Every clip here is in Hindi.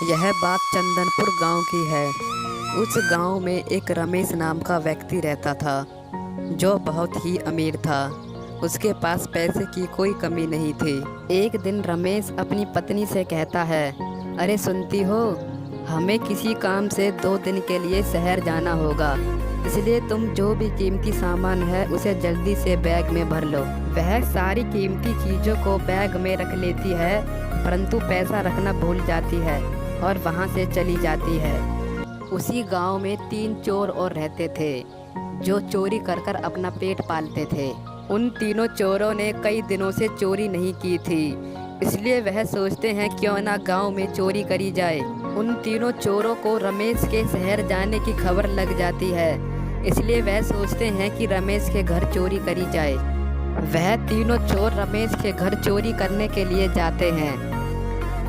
यह बात चंदनपुर गांव की है। उस गांव में एक रमेश नाम का व्यक्ति रहता था जो बहुत ही अमीर था। उसके पास पैसे की कोई कमी नहीं थी। एक दिन रमेश अपनी पत्नी से कहता है, अरे सुनती हो, हमें किसी काम से 2 दिन के लिए शहर जाना होगा, इसलिए तुम जो भी कीमती सामान है उसे जल्दी से बैग में भर लो। वह सारी कीमती चीज़ों को बैग में रख लेती है, परंतु पैसा रखना भूल जाती है और वहाँ से चली जाती है। उसी गांव में 3 चोर और रहते थे जो चोरी कर कर अपना पेट पालते थे। उन तीनों चोरों ने कई दिनों से चोरी नहीं की थी, इसलिए वह सोचते हैं क्यों ना गांव में चोरी करी जाए। उन तीनों चोरों को रमेश के शहर जाने की खबर लग जाती है, इसलिए वह सोचते हैं कि रमेश के घर चोरी करी जाए। वह तीनों चोर रमेश के घर चोरी करने के लिए जाते हैं।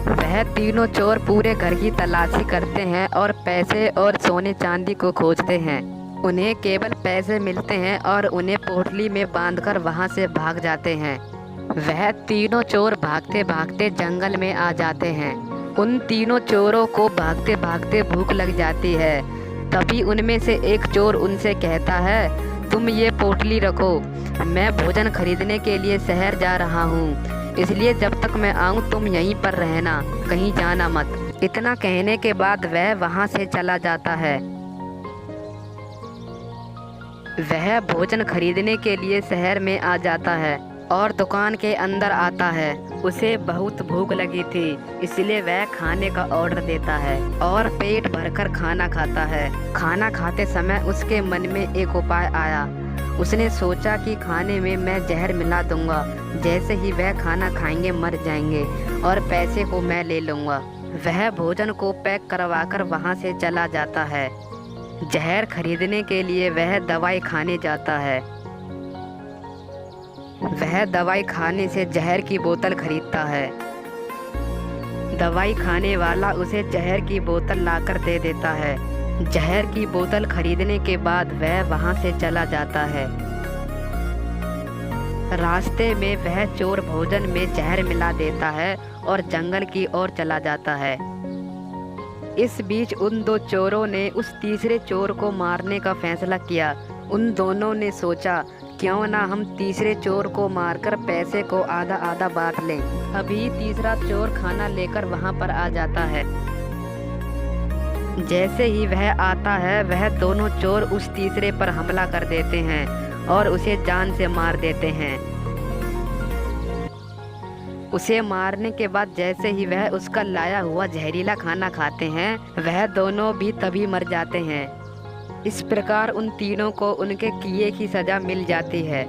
वह तीनों चोर पूरे घर की तलाशी करते हैं और पैसे और सोने चांदी को खोजते हैं। उन्हें केवल पैसे मिलते हैं और उन्हें पोटली में बांधकर वहां से भाग जाते हैं। वह तीनों चोर भागते भागते जंगल में आ जाते हैं। उन तीनों चोरों को भागते भागते भूख लग जाती है। तभी उनमें से एक चोर उनसे कहता है, तुम ये पोटली रखो, मैं भोजन खरीदने के लिए शहर जा रहा हूँ, इसलिए जब तक मैं आऊँ तुम यहीं पर रहना, कहीं जाना मत। इतना कहने के बाद वह वहाँ से चला जाता है। वह भोजन खरीदने के लिए शहर में आ जाता है और दुकान के अंदर आता है। उसे बहुत भूख लगी थी, इसलिए वह खाने का ऑर्डर देता है और पेट भरकर खाना खाता है। खाना खाते समय उसके मन में एक उपाय आया। उसने सोचा कि खाने में मैं जहर मिला दूंगा, जैसे ही वह खाना खाएंगे मर जाएंगे और पैसे को मैं ले लूँगा। वह भोजन को पैक करवाकर वहाँ से चला जाता है। जहर खरीदने के लिए वह दवाई खाने जाता है। वह दवाई खाने से जहर की बोतल खरीदता है। दवाई खाने वाला उसे जहर की बोतल लाकर दे देता है। जहर की बोतल खरीदने के बाद वह वहां से चला जाता है। रास्ते में वह चोर भोजन में जहर मिला देता है और जंगल की ओर चला जाता है। इस बीच उन 2 चोरों ने उस तीसरे चोर को मारने का फैसला किया। उन दोनों ने सोचा, क्यों ना हम तीसरे चोर को मारकर पैसे को आधा आधा बांट लें। अभी तीसरा चोर खाना लेकर वहां पर आ जाता है। जैसे ही वह आता है, वह दोनों चोर उस तीसरे पर हमला कर देते हैं और उसे जान से मार देते हैं। उसे मारने के बाद जैसे ही वह उसका लाया हुआ जहरीला खाना खाते हैं, वह दोनों भी तभी मर जाते हैं। इस प्रकार उन तीनों को उनके किए की सजा मिल जाती है।